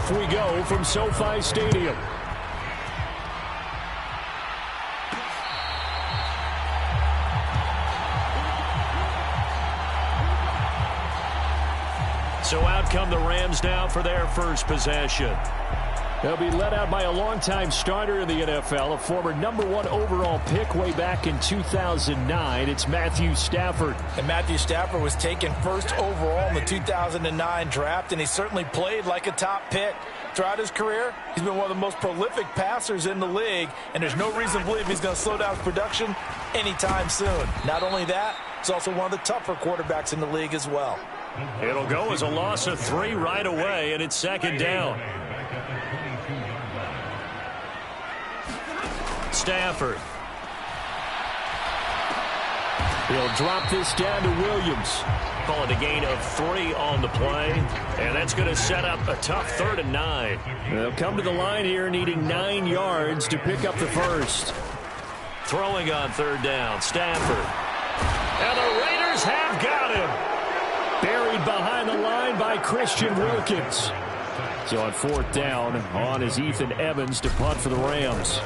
Off we go from SoFi Stadium. So out come the Rams now for their first possession. They'll be led out by a longtime starter in the NFL, a former #1 overall pick way back in 2009. It's Matthew Stafford. And Matthew Stafford was taken first overall in the 2009 draft, and he certainly played like a top pick. Throughout his career, he's been one of the most prolific passers in the league, and there's no reason to believe he's going to slow down his production anytime soon. Not only that, he's also one of the tougher quarterbacks in the league as well. It'll go as a loss of 3 right away, and it's second down. Stafford. He'll drop this down to Williams. Call it a gain of 3 on the play, and that's going to set up a tough 3rd and 9. They'll come to the line here needing 9 yards to pick up the first. Throwing on 3rd down, Stafford. And the Raiders have got him. Buried behind the line by Christian Wilkins. So on 4th down, on is Ethan Evans to punt for the Rams.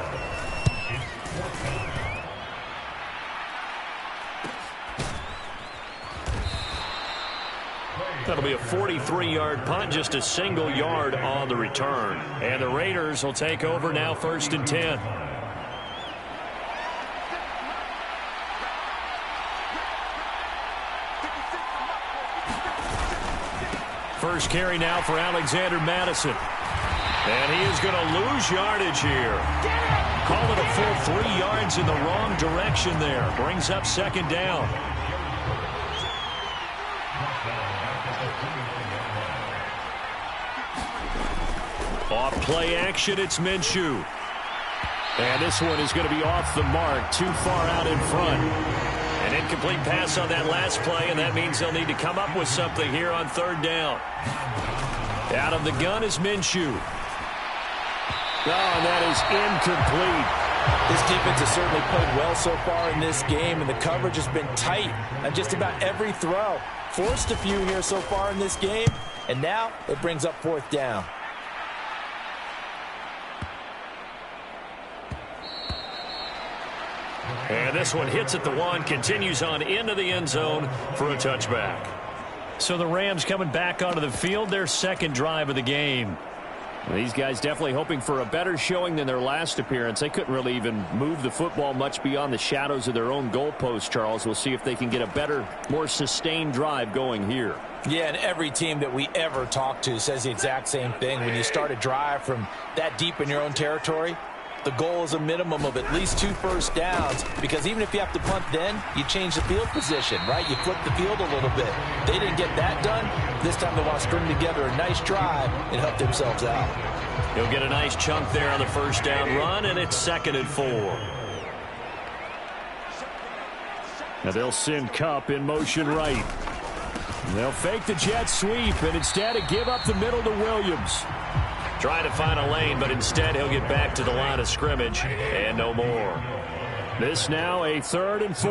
That'll be a 43-yard punt, just a single yard on the return. And the Raiders will take over now 1st and 10. First carry now for Alexander Madison. And he is going to lose yardage here. Call it a full 3 yards in the wrong direction there. Brings up 2nd down. Off play action, it's Minshew. And this one is going to be off the mark, too far out in front. An incomplete pass on that last play, and that means they'll need to come up with something here on 3rd down. Out of the gun is Minshew. Oh, and that is incomplete. This defense has certainly played well so far in this game, and the coverage has been tight on just about every throw. Forced a few here so far in this game, and now it brings up 4th down. And this one hits at the 1, continues on into the end zone for a touchback. So the Rams coming back onto the field, their 2nd drive of the game. These guys definitely hoping for a better showing than their last appearance. They couldn't really even move the football much beyond the shadows of their own goalpost, Charles. We'll see if they can get a better, more sustained drive going here. Yeah, and every team that we ever talk to says the exact same thing. When you start a drive from that deep in your own territory, the goal is a minimum of at least 2 first downs, because even if you have to punt then, you change the field position, right? You flip the field a little bit. They didn't get that done. This time they want to string together a nice drive and help themselves out. He'll get a nice chunk there on the 1st down run, and it's 2nd and 4. Now they'll send Kupp in motion right. They'll fake the jet sweep, and instead give up the middle to Williams. Trying to find a lane, but instead he'll get back to the line of scrimmage and no more. This now a 3rd and 4.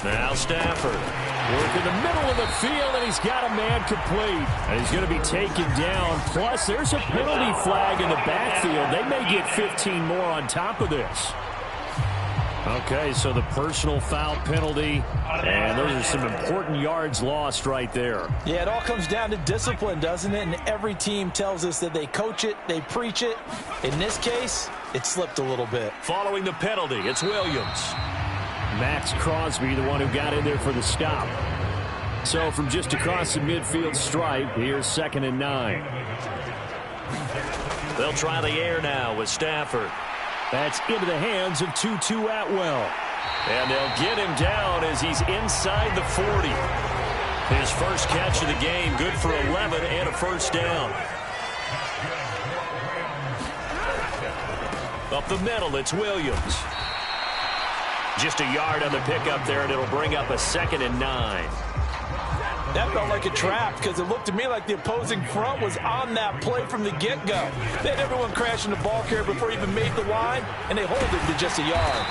Now Stafford. Work in the middle of the field, and he's got a man complete. And he's going to be taken down. Plus, there's a penalty flag in the backfield. They may get 15 more on top of this. Okay, so the personal foul penalty, and those are some important yards lost right there. Yeah, it all comes down to discipline, doesn't it? And every team tells us that they coach it, they preach it. In this case, it slipped a little bit. Following the penalty, it's Williams. Max Crosby, the one who got in there for the stop. So from just across the midfield stripe, here's 2nd and 9. They'll try the air now with Stafford. That's into the hands of Tutu Atwell. And they'll get him down as he's inside the 40. His first catch of the game, good for 11 and a 1st down. Up the middle, it's Williams. Just a yard on the pickup there, and it'll bring up a 2nd and 9. That felt like a trap, because it looked to me like the opposing front was on that play from the get-go. They had everyone crashing the ball carrier before he even made the line, and they hold him to just a yard.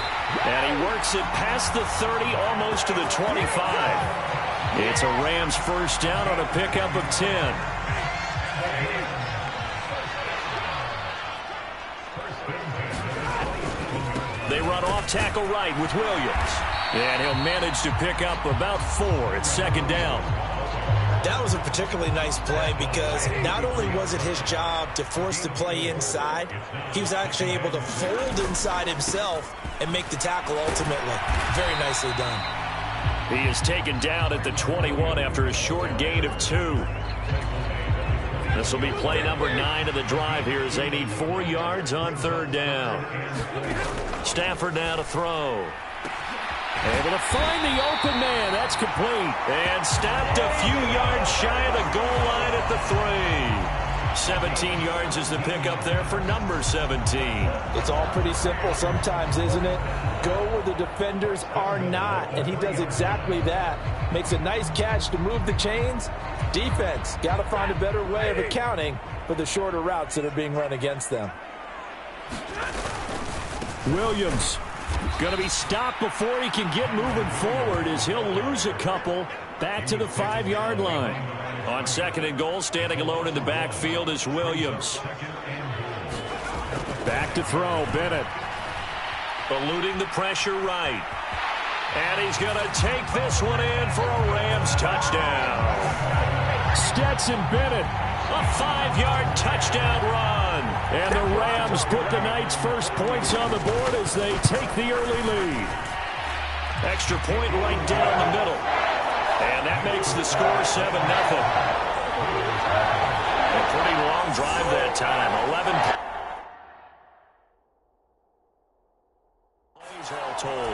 And he works it past the 30, almost to the 25. It's a Rams 1st down on a pickup of 10. They run off tackle right with Williams. And he'll manage to pick up about 4 at second down. That was a particularly nice play because not only was it his job to force the play inside, he was actually able to fold inside himself and make the tackle ultimately. Very nicely done. He is taken down at the 21 after a short gain of 2. This will be play number 9 of the drive here as they need 4 yards on third down. Stafford now to throw. Able to find the open man. That's complete. And stopped a few yards shy of the goal line at the 3. 17 yards is the pickup there for number 17. It's all pretty simple sometimes, isn't it? Go where the defenders are not, and he does exactly that. Makes a nice catch to move the chains. Defense, got to find a better way of accounting for the shorter routes that are being run against them. Williams going to be stopped before he can get moving forward as he'll lose a couple back to the 5-yard line. On second and goal, standing alone in the backfield is Williams. Back to throw, Bennett. Eluding the pressure right. And he's going to take this one in for a Rams touchdown. Stetson Bennett, a 5-yard touchdown run. And the Rams put the Knights' first points on the board as they take the early lead. Extra point right down the middle. And that makes the score 7-0. A pretty long drive that time. 11 plays all told.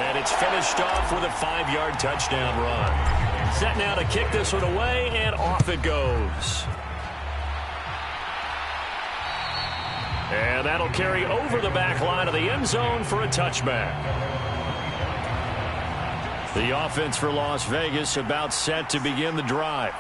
And it's finished off with a 5-yard touchdown run. Set now to kick this one away, and off it goes. And that'll carry over the back line of the end zone for a touchback. The offense for Las Vegas about set to begin the drive.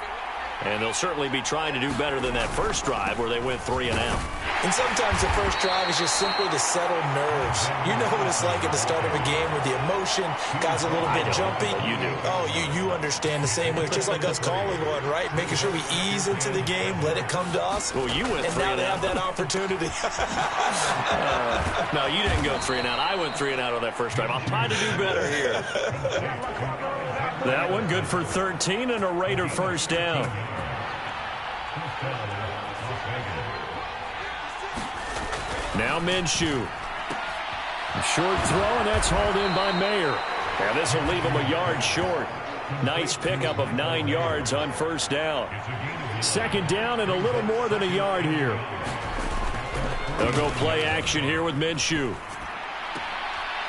And they'll certainly be trying to do better than that first drive where they went 3 and out. And sometimes the first drive is just simply to settle nerves. You know what it's like at the start of a game with the emotion. Guys a little bit jumpy. You do. Oh, you understand the same way. Just like us calling one, right? Making sure we ease into the game, let it come to us. Well, you went 3 and out. And now they have that opportunity. No, you didn't go 3 and out. I went 3 and out on that first drive. I'll try to do better here. That one good for 13 and a Raider first down. Now Minshew. A short throw, and that's hauled in by Mayer. And this will leave him a yard short. Nice pickup of 9 yards on first down. Second down and a little more than a yard here. They'll go play action here with Minshew.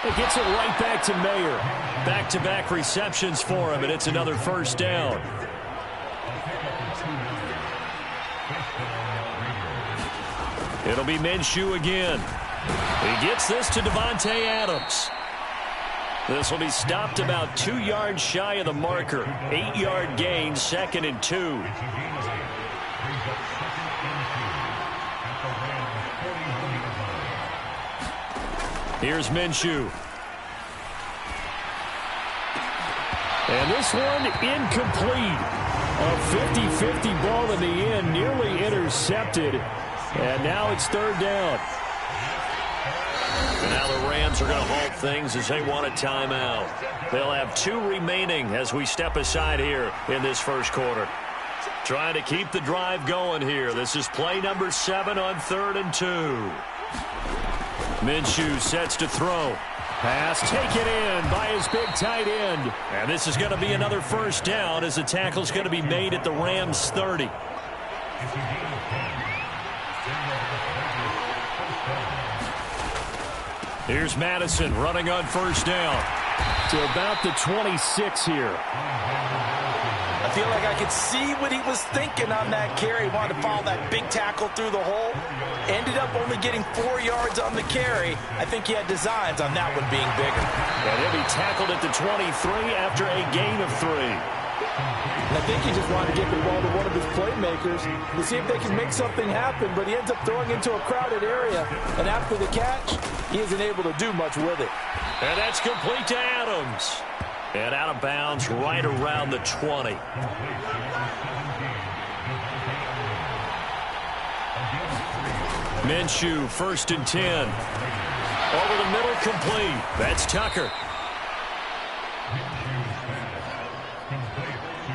It gets it right back to Mayer. Back-to-back receptions for him, and it's another first down. It'll be Minshew again. He gets this to Devontae Adams. This will be stopped about 2 yards shy of the marker. 8-yard gain, 2nd and 2. Here's Minshew. And this one incomplete. A 50-50 ball in the end, nearly intercepted. And now it's third down. And now the Rams are going to halt things as they want a timeout. They'll have 2 remaining as we step aside here in this first quarter. Trying to keep the drive going here. This is play number 7 on 3rd and 2. Minshew sets to throw. Pass taken in by his big tight end. And this is going to be another first down as the tackle's going to be made at the Rams 30. Here's Madison running on first down to about the 26 here. I feel like I could see what he was thinking on that carry. He wanted to follow that big tackle through the hole. Ended up only getting 4 yards on the carry. I think he had designs on that one being bigger. And he'll be tackled at the 23 after a gain of 3. And I think he just wanted to get the ball to one of his playmakers to see if they can make something happen, but he ends up throwing into a crowded area. And after the catch, he isn't able to do much with it. And that's complete to Adams. And out of bounds right around the 20. Minshew, 1st and 10. Over the middle complete. That's Tucker.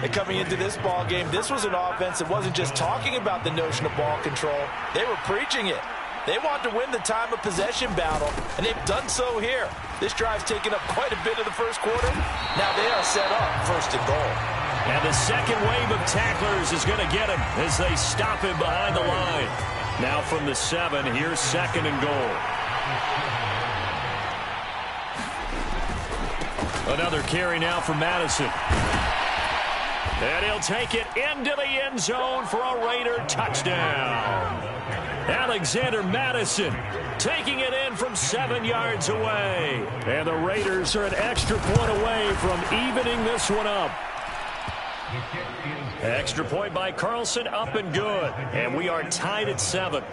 And coming into this ball game, this was an offense that wasn't just talking about the notion of ball control. They were preaching it. They want to win the time of possession battle, and they've done so here. This drive's taken up quite a bit of the first quarter. Now they are set up first and goal. And the second wave of tacklers is going to get him as they stop him behind the line. Now from the 7, here's second and goal. Another carry now for Madison. And he'll take it into the end zone for a Raider touchdown. Alexander Madison taking it in from 7 yards away. And the Raiders are an extra point away from evening this one up. Extra point by Carlson, up and good. And we are tied at 7.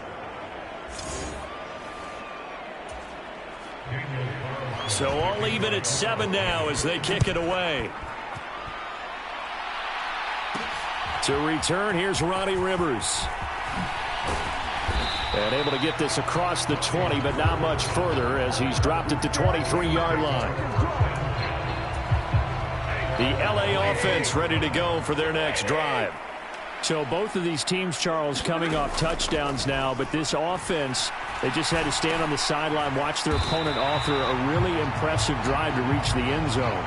So all even at 7 now as they kick it away. To return, here's Ronnie Rivers. And able to get this across the 20, but not much further as he's dropped at the 23-yard line. The LA offense ready to go for their next drive. So both of these teams, Charles, coming off touchdowns now, but this offense, they just had to stand on the sideline, watch their opponent author a really impressive drive to reach the end zone.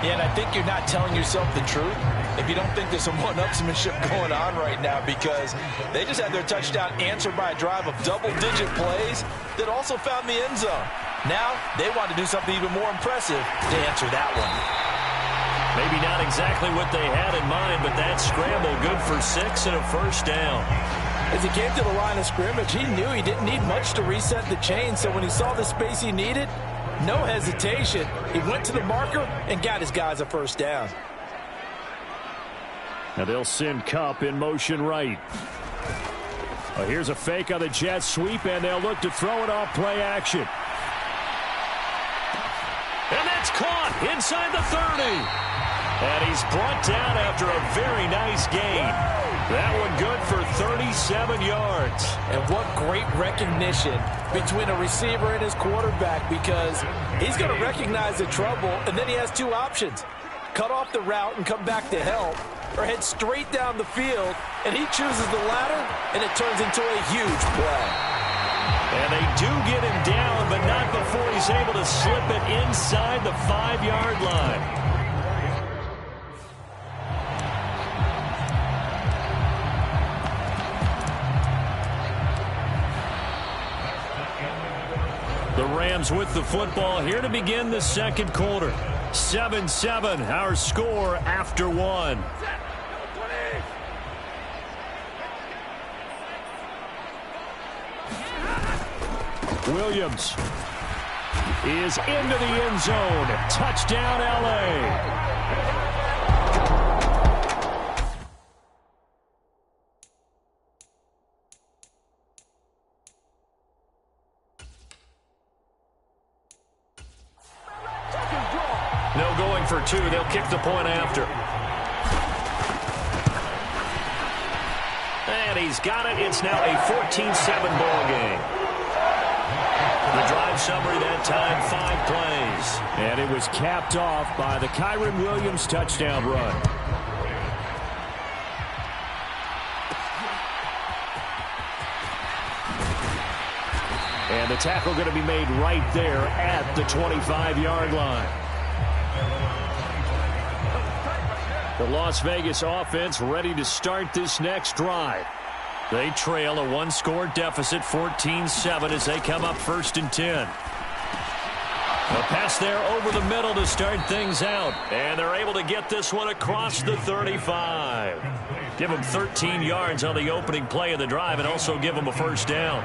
Yeah, and I think you're not telling yourself the truth if you don't think there's some one-upsmanship going on right now, because they just had their touchdown answered by a drive of double-digit plays that also found the end zone. Now they want to do something even more impressive to answer that one. Maybe not exactly what they had in mind, but that scramble good for 6 and a first down. As he came to the line of scrimmage, he knew he didn't need much to reset the chain, so when he saw the space he needed, no hesitation. He went to the marker and got his guys a first down. Now they'll send Kupp in motion right. Here's a fake on the jet sweep, and they'll look to throw it off play action. And that's caught inside the 30. And he's brought down after a very nice gain. That one good for 37 yards. And what great recognition between a receiver and his quarterback, because he's going to recognize the trouble, and then he has 2 options. Cut off the route and come back to help, or head straight down the field, and he chooses the latter, and it turns into a huge play. And they do get him down, but not before he's able to slip it inside the 5-yard line. The Rams with the football here to begin the second quarter. 7-7, our score after 1. Williams is into the end zone. Touchdown, LA. No going for 2. They'll kick the point after. And he's got it. It's now a 14-7 ball game. The drive summary that time, 5 plays. And it was capped off by the Kyren Williams touchdown run. And the tackle going to be made right there at the 25-yard line. The Las Vegas offense ready to start this next drive. They trail a 1-score deficit, 14-7, as they come up 1st and 10. A pass there over the middle to start things out. And they're able to get this one across the 35. Give them 13 yards on the opening play of the drive and also give them a first down.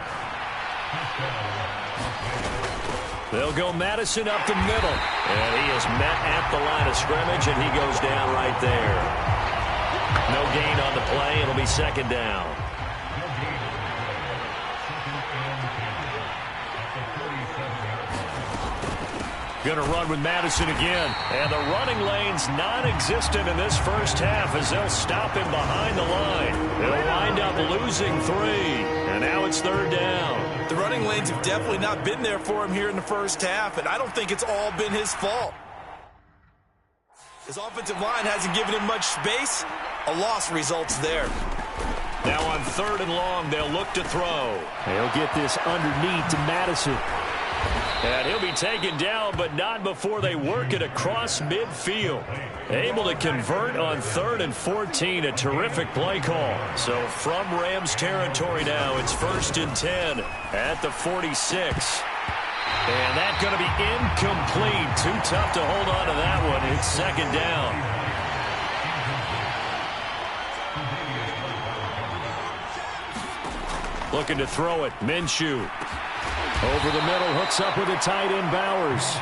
They'll go Madison up the middle. And he is met at the line of scrimmage, and he goes down right there. No gain on the play. It'll be 2nd down. Going to run with Madison again. And the running lane's non-existent in this first half as they'll stop him behind the line. They'll wind up losing 3. And now it's 3rd down. The running lanes have definitely not been there for him here in the first half, and I don't think it's all been his fault. His offensive line hasn't given him much space. A loss results there. Now on 3rd and long, they'll look to throw. They'll get this underneath to Madison. And he'll be taken down, but not before they work it across midfield. Able to convert on 3rd and 14. A terrific play call. So from Rams territory now, it's 1st and 10 at the 46. And that's going to be incomplete. Too tough to hold on to that one. It's 2nd down. Looking to throw it. Minshew. Over the middle, hooks up with a tight end, Bowers.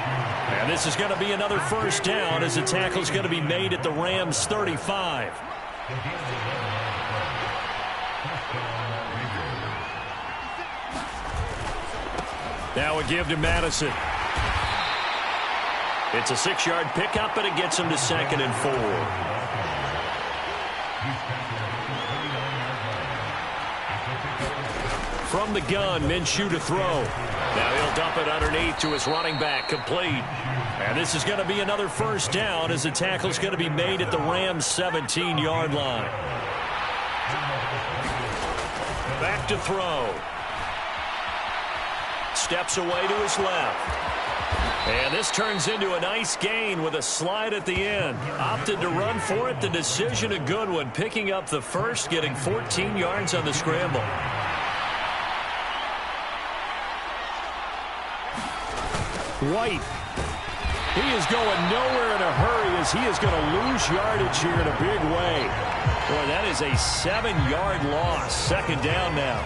And this is going to be another 1st down as the tackle's going to be made at the Rams' 35. Now a give to Madison. It's a 6-yard pickup, but it gets him to 2nd and 4. From the gun, Minshew to throw. Now he'll dump it underneath to his running back, complete. And this is going to be another 1st down as the tackle's going to be made at the Rams' 17-yard line. Back to throw. Steps away to his left. And this turns into a nice gain with a slide at the end. Opted to run for it. The decision a good one. Picking up the first, getting 14 yards on the scramble. White. He is going nowhere in a hurry as he is going to lose yardage here in a big way. Boy, that is a 7-yard loss. 2nd down now.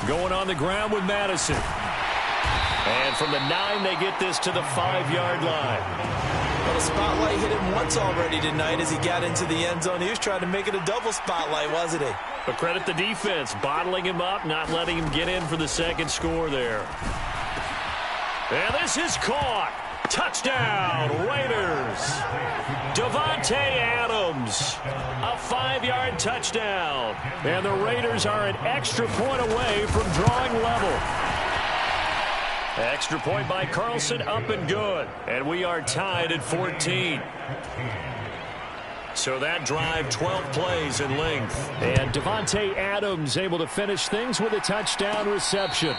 Going on the ground with Madison. And from the 9, they get this to the 5-yard line. Well, the spotlight hit him once already tonight as he got into the end zone. He was trying to make it a double spotlight, wasn't he? But credit the defense, bottling him up, not letting him get in for the 2nd score there. And this is caught. Touchdown, Raiders. Davante Adams, a 5-yard touchdown. And the Raiders are an extra point away from drawing level. Extra point by Carlson, up and good. And we are tied at 14. So that drive, 12 plays in length. And Davante Adams able to finish things with a touchdown reception.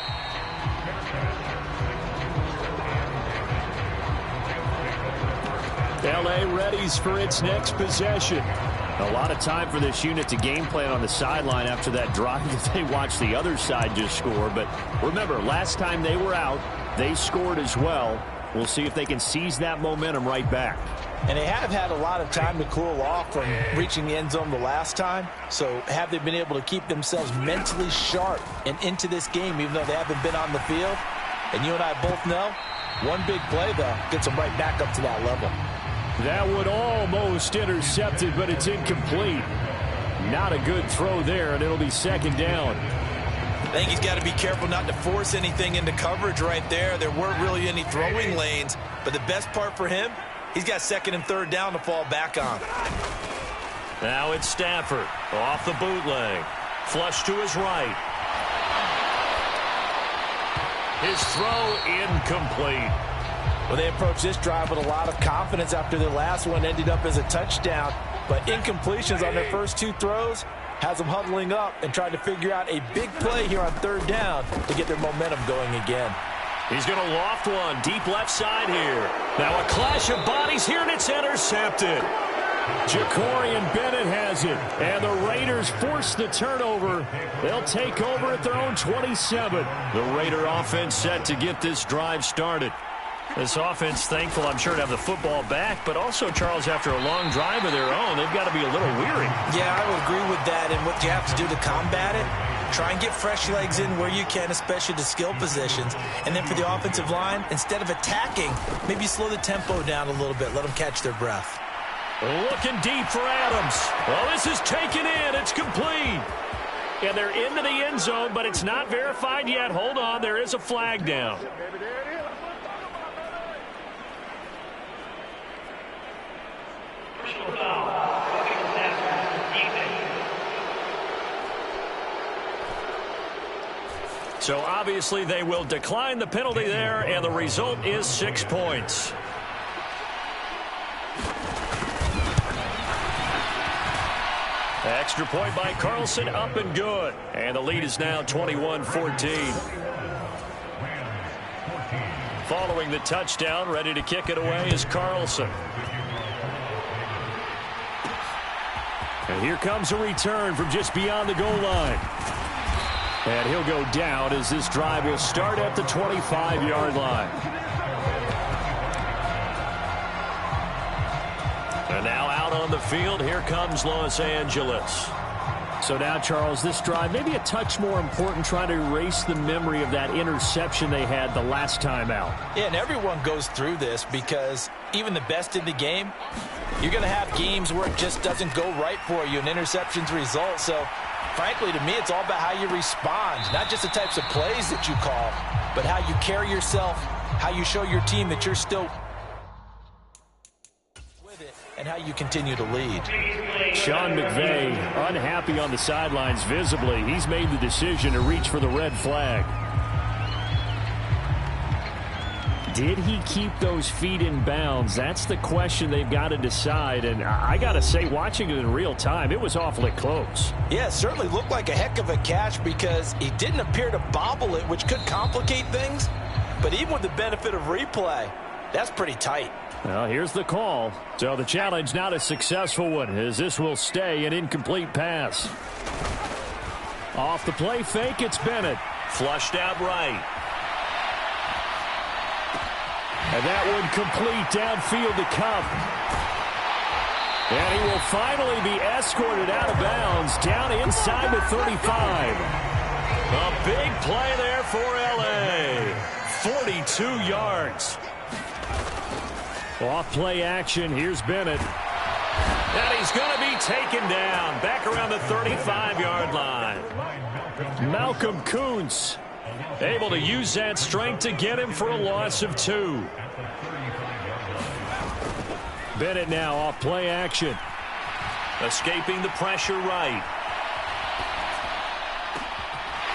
L.A. readies for its next possession. A lot of time for this unit to game plan on the sideline after that drive that they watched the other side just score. But remember, last time they were out, they scored as well. We'll see if they can seize that momentum right back. And they have had a lot of time to cool off from reaching the end zone the last time. So have they been able to keep themselves mentally sharp and into this game even though they haven't been on the field? And you and I both know, one big play, though, gets them right back up to that level. That one almost intercepted, but it's incomplete. Not a good throw there, and it'll be 2nd down. I think he's got to be careful not to force anything into coverage right there. There weren't really any throwing lanes, but the best part for him, he's got 2nd and 3rd down to fall back on. Now it's Stafford off the bootleg. Flush to his right. His throw incomplete. Well, they approached this drive with a lot of confidence after their last one ended up as a touchdown. But incompletions on their first 2 throws has them huddling up and trying to figure out a big play here on 3rd down to get their momentum going again. He's going to loft one deep left side here. Now a clash of bodies here, and it's intercepted. Jacorian Bennett has it, and the Raiders force the turnover. They'll take over at their own 27. The Raider offense set to get this drive started. This offense thankful, I'm sure, to have the football back, but also, Charles, after a long drive of their own, they've got to be a little weary. Yeah, I would agree with that, and what you have to do to combat it, try and get fresh legs in where you can, especially to skill positions. And then for the offensive line, instead of attacking, maybe slow the tempo down a little bit, let them catch their breath. Looking deep for Adams. Well, this is taken in. It's complete. And they're into the end zone, but it's not verified yet. Hold on, there is a flag down. So obviously they will decline the penalty there, and the result is 6 points. Extra point by Carlson, up and good. And the lead is now 21-14. Following the touchdown, ready to kick it away is Carlson. And here comes a return from just beyond the goal line. And he'll go down as this drive will start at the 25-yard line. And now out on the field, here comes Los Angeles. So now, Charles, this drive maybe a touch more important, trying to erase the memory of that interception they had the last time out. Yeah, and everyone goes through this because even the best in the game, you're going to have games where it just doesn't go right for you, and interceptions result. So, frankly, to me, it's all about how you respond, not just the types of plays that you call, but how you carry yourself, how you show your team that you're still with it, and how you continue to lead. Sean McVay unhappy on the sidelines visibly. He's made the decision to reach for the red flag. Did he keep those feet in bounds? That's the question they've got to decide. And I got to say, watching it in real time, it was awfully close. Yeah, it certainly looked like a heck of a catch because he didn't appear to bobble it, which could complicate things. But even with the benefit of replay, that's pretty tight. Well, here's the call. So the challenge not a successful one, as this will stay an incomplete pass. Off the play fake, it's Bennett. Flushed out right. And that one complete downfield to Cup. And he will finally be escorted out of bounds down inside the 35. A big play there for L.A. 42 yards. Off play action. Here's Bennett. And he's going to be taken down back around the 35-yard line. Malcolm Kuntz able to use that strength to get him for a loss of 2. Bennett now off play action. Escaping the pressure right.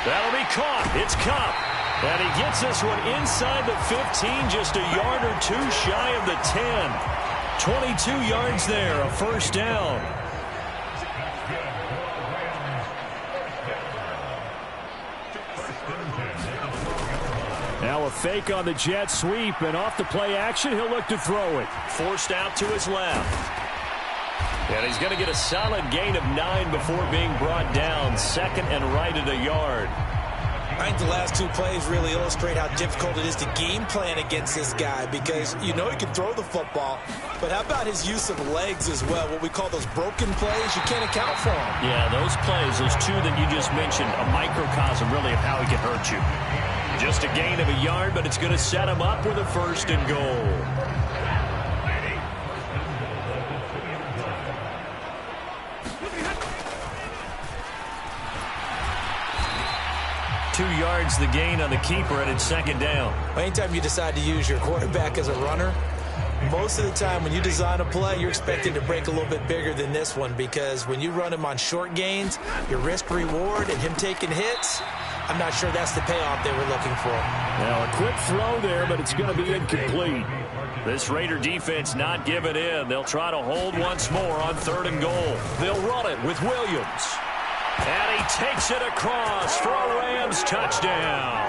That'll be caught. It's Cup. And he gets this one inside the 15, just a yard or two shy of the 10. 22 yards there, a first down. Now a fake on the jet sweep, and off the play action, he'll look to throw it. Forced out to his left. And he's going to get a solid gain of 9 before being brought down. Second and right at a yard. I think the last 2 plays really illustrate how difficult it is to game plan against this guy because you know he can throw the football, but how about his use of legs as well, what we call those broken plays? You can't account for them. Yeah, those plays, those 2 that you just mentioned, a microcosm really of how he can hurt you. Just a gain of a yard, but it's going to set him up with a first and goal. 2 yards the gain on the keeper, and it's second down. Anytime you decide to use your quarterback as a runner, most of the time when you design a play, you're expecting to break a little bit bigger than this one because when you run him on short gains, your risk-reward and him taking hits, I'm not sure that's the payoff they were looking for. Now a quick throw there, but it's going to be incomplete. This Raider defense not giving in. They'll try to hold once more on 3rd and goal. They'll run it with Williams. And he takes it across for a Rams touchdown.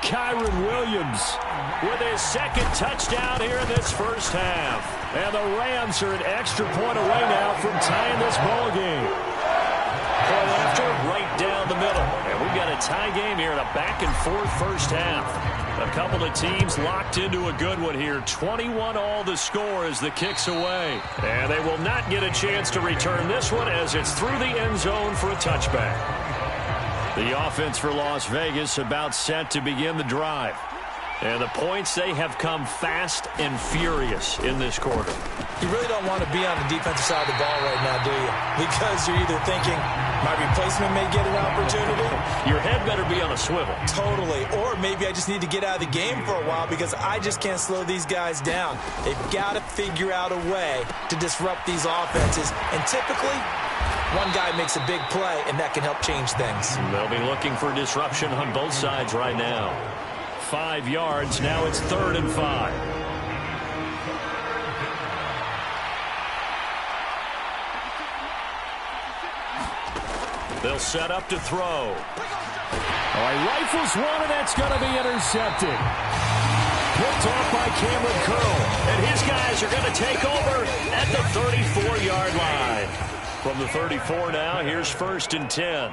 Kyron Williams with his second touchdown here in this first half. And the Rams are an extra point away now from tying this ball game. Point after, right down the middle. And we've got a tie game here in a back-and-forth first half. A couple of teams locked into a good one here. 21-all the score as the kick's away. And they will not get a chance to return this one as it's through the end zone for a touchback. The offense for Las Vegas about set to begin the drive. And the points, they have come fast and furious in this quarter. You really don't want to be on the defensive side of the ball right now, do you? Because you're either thinking, my replacement may get an opportunity. Your head better be on a swivel. Totally. Or maybe I just need to get out of the game for a while because I just can't slow these guys down. They've got to figure out a way to disrupt these offenses. And typically, one guy makes a big play, and that can help change things. They'll be looking for disruption on both sides right now. 5 yards. Now it's 3rd and 5. They'll set up to throw. All right, rifles one, and that's going to be intercepted. Picked off by Cameron Curl. And his guys are going to take over at the 34-yard line. From the 34 now, here's 1st and 10.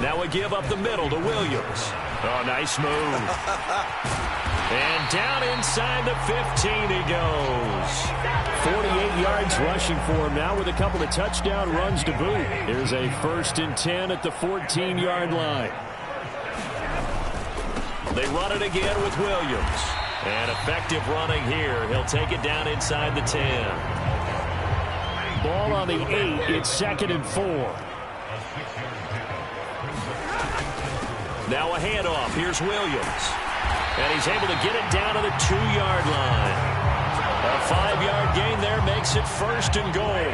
Now a give up the middle to Williams. Oh, nice move. And down inside the 15 he goes. 48 yards rushing for him now with a couple of touchdown runs to boot. Here's a 1st and 10 at the 14-yard line. They run it again with Williams. And effective running here. He'll take it down inside the 10. Ball on the 8. It's 2nd and 4. Now a handoff. Here's Williams. And he's able to get it down to the 2-yard line. A 5-yard gain there makes it 1st and goal.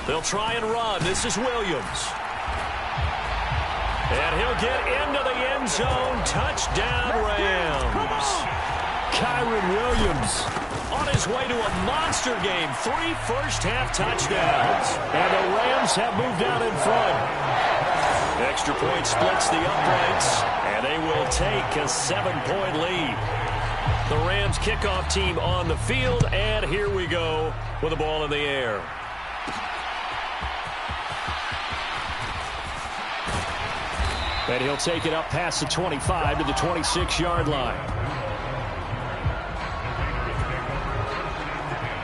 They'll try and run. This is Williams. And he'll get into the end zone. Touchdown, Rams. Kyron Williams on his way to a monster game. 3 first-half touchdowns. And the Rams have moved out in front. Extra point splits the uprights, and they will take a 7-point lead. The Rams kickoff team on the field, and here we go with the ball in the air. And he'll take it up past the 25 to the 26-yard line.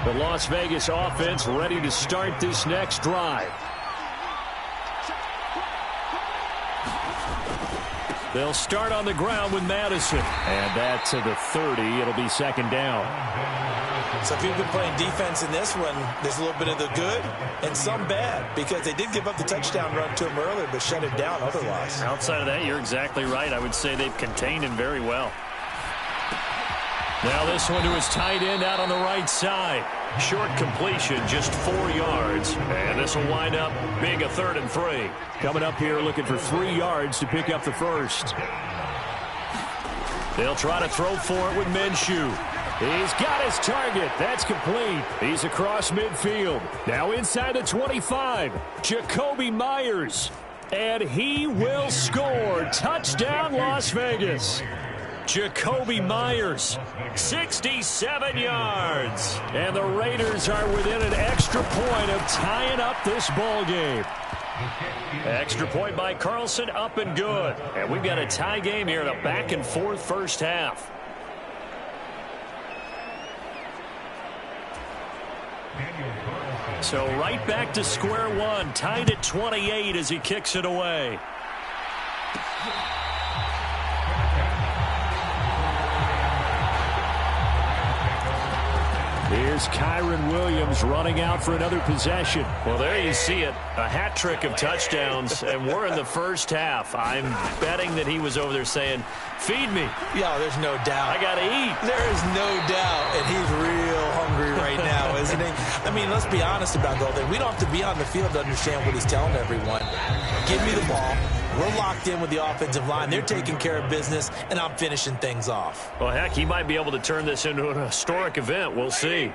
The Las Vegas offense ready to start this next drive. They'll start on the ground with Madison. And that to the 30. It'll be 2nd down. So if you've been playing defense in this one, there's a little bit of the good and some bad, because they did give up the touchdown run to him earlier but shut it down otherwise. Outside of that, you're exactly right. I would say they've contained him very well. Now this one to his tight end out on the right side. Short completion, just 4 yards. And this will wind up being a 3rd and 3. Coming up here looking for 3 yards to pick up the first. They'll try to throw for it with Minshew. He's got his target. That's complete. He's across midfield. Now inside the 25. Jacoby Myers. And he will score. Touchdown, Las Vegas. Jacoby Myers, 67 yards. And the Raiders are within an extra point of tying up this ball game. Extra point by Carlson, up and good. And we've got a tie game here in a back-and-forth first half. So right back to square one, tied at 28 as he kicks it away. Here's Kyron Williams running out for another possession. Well, there you see it. A hat trick of touchdowns, and we're in the first half. I'm betting that he was over there saying, feed me. Yeah, there's no doubt. I got to eat. There is no doubt, and he's real hungry right now, isn't he? I mean, let's be honest about the whole thing. We don't have to be on the field to understand what he's telling everyone. Give me the ball. We're locked in with the offensive line. They're taking care of business, and I'm finishing things off. Well, heck, he might be able to turn this into an historic event. We'll see.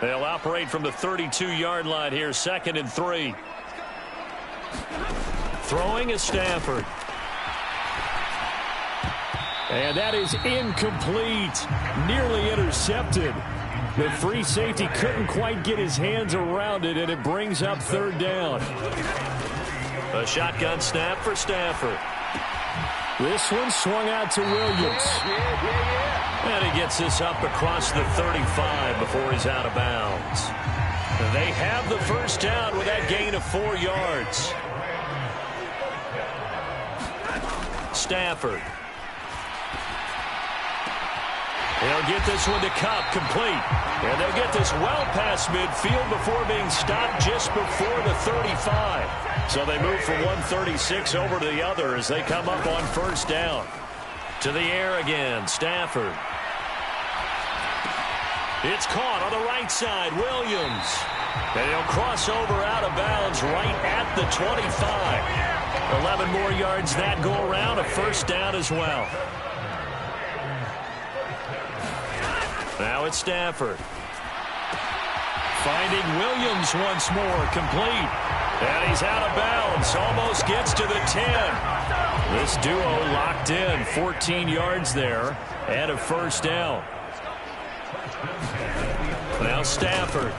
They'll operate from the 32-yard line here, 2nd and 3. Throwing is Stafford. And that is incomplete. Nearly intercepted. The free safety couldn't quite get his hands around it, and it brings up 3rd down. A shotgun snap for Stafford. This one swung out to Williams. And he gets this up across the 35 before he's out of bounds. They have the first down with that gain of 4 yards. Stafford. They'll get this one to Kupp, complete. And they'll get this well past midfield before being stopped just before the 35. So they move from 136 over to the other as they come up on first down. To the air again, Stafford. It's caught on the right side, Williams. And he'll cross over out of bounds right at the 25. 11 more yards that go around, a first down as well. Now it's Stafford. Finding Williams once more, complete. And he's out of bounds, almost gets to the 10. This duo locked in, 14 yards there, and a first down. Now Stafford.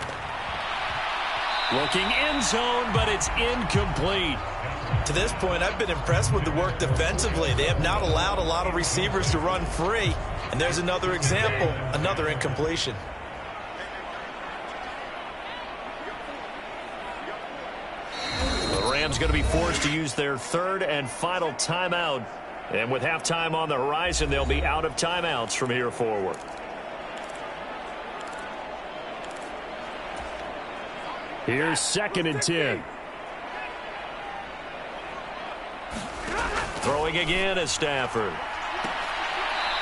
Looking end zone, but it's incomplete. To this point, I've been impressed with the work defensively. They have not allowed a lot of receivers to run free. And there's another example, another incompletion. The Rams going to be forced to use their third and final timeout. And with halftime on the horizon, they'll be out of timeouts from here forward. Here's 2nd and 10. Throwing again is Stafford.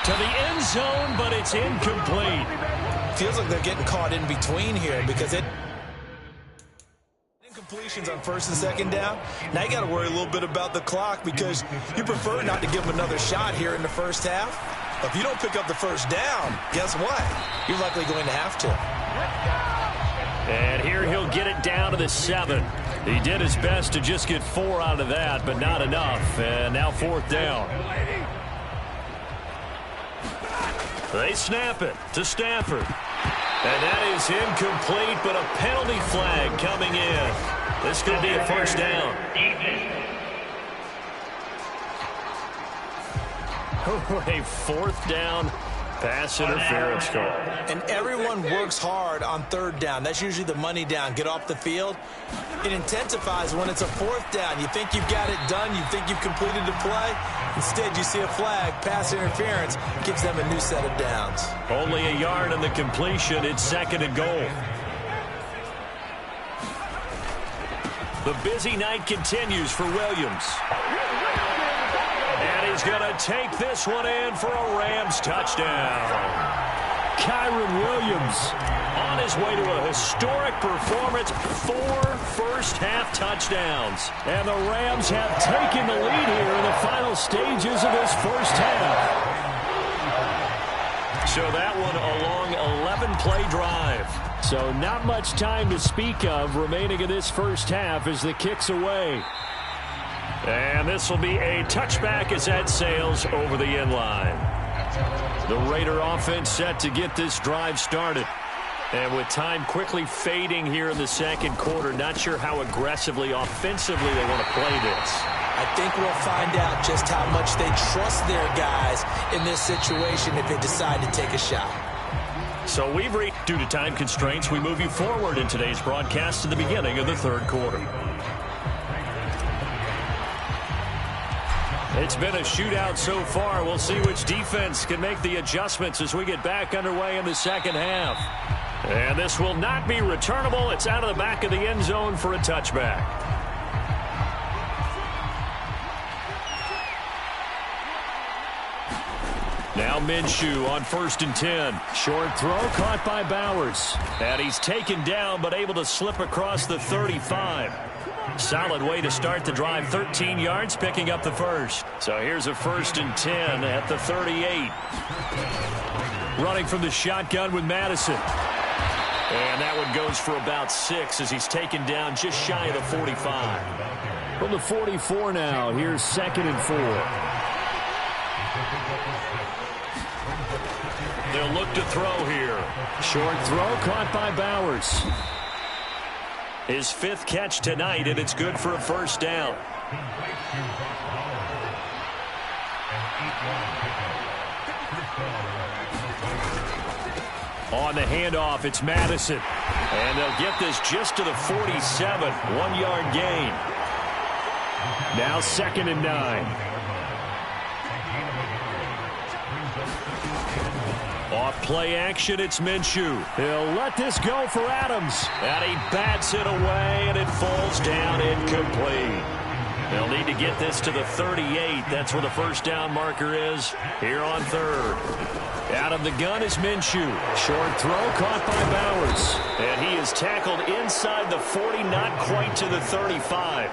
To the end zone, but it's incomplete. Feels like they're getting caught in between here because incompletions on first and second down. Now you got to worry a little bit about the clock because you prefer not to give them another shot here in the first half. But if you don't pick up the first down, guess what? You're likely going to have to. And here he'll get it down to the 7. He did his best to just get 4 out of that, but not enough. And now 4th down. They snap it to Stafford. And that is incomplete, but a penalty flag coming in. This could be a first down. A 4th down pass interference call. And everyone works hard on 3rd down. That's usually the money down. Get off the field. It intensifies when it's a 4th down. You think you've got it done. You think you've completed the play. Instead, you see a flag. Pass interference gives them a new set of downs. Only a yard on the completion. It's 2nd and goal. The busy night continues for Williams. And he's going to take this one in for a Rams touchdown. Kyron Williams on his way to a historic performance, 4 first-half touchdowns. And the Rams have taken the lead here in the final stages of this first half. So that one a long 11-play drive. So not much time to speak of remaining in this first half as the kick's away. And this will be a touchback as that sails over the end line. The Raider offense set to get this drive started. And with time quickly fading here in the second quarter, not sure how aggressively, offensively they want to play this. I think we'll find out just how much they trust their guys in this situation if they decide to take a shot. So we've reached, due to time constraints, we move you forward in today's broadcast to the beginning of the third quarter. It's been a shootout so far. We'll see which defense can make the adjustments as we get back underway in the second half. And this will not be returnable. It's out of the back of the end zone for a touchback. Now Minshew on 1st and 10. Short throw caught by Bowers. And he's taken down but able to slip across the 35. Solid way to start the drive. 13 yards, picking up the first. So here's a 1st and 10 at the 38. Running from the shotgun with Madison. And that one goes for about 6 as he's taken down just shy of the 45. From the 44 now, here's 2nd and 4. They'll look to throw here. Short throw caught by Bowers. His 5th catch tonight, and it's good for a first down. On the handoff, it's Madison. And they'll get this just to the 47. 1-yard gain. Now 2nd and 9. Off play action, it's Minshew. He'll let this go for Adams. And he bats it away, and it falls down incomplete. They'll need to get this to the 38. That's where the first down marker is here on third. Out of the gun is Minshew. Short throw caught by Bowers. And he is tackled inside the 40, not quite to the 35.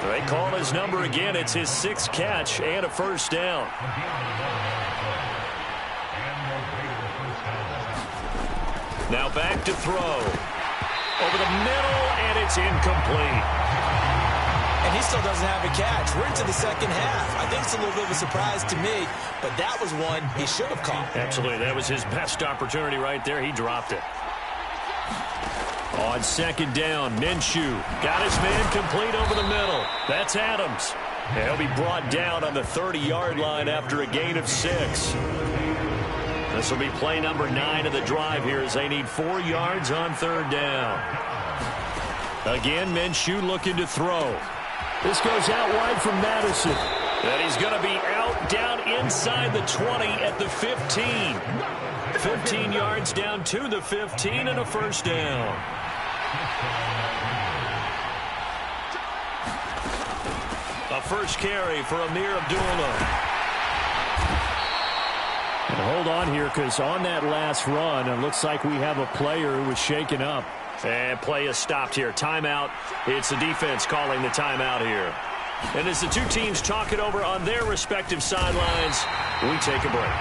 They call his number again. It's his 6th catch and a first down. Now back to throw. Over the middle, and it's incomplete. And he still doesn't have a catch. We're into the second half. I think it's a little bit of a surprise to me, but that was one he should have caught. Absolutely. That was his best opportunity right there. He dropped it. On second down, Minshew got his man complete over the middle. That's Adams. And he'll be brought down on the 30-yard line after a gain of 6. This will be play number 9 of the drive here as they need 4 yards on third down. Again, Minshew looking to throw. This goes out wide from Madison. And he's going to be out down inside the 20 at the 15. 15 yards down to the 15 and a first down. A first carry for Amir Abdullah. And hold on here, because on that last run, it looks like we have a player who was shaken up. And play is stopped here. Timeout. It's the defense calling the timeout here. And as the two teams talk it over on their respective sidelines, we take a break.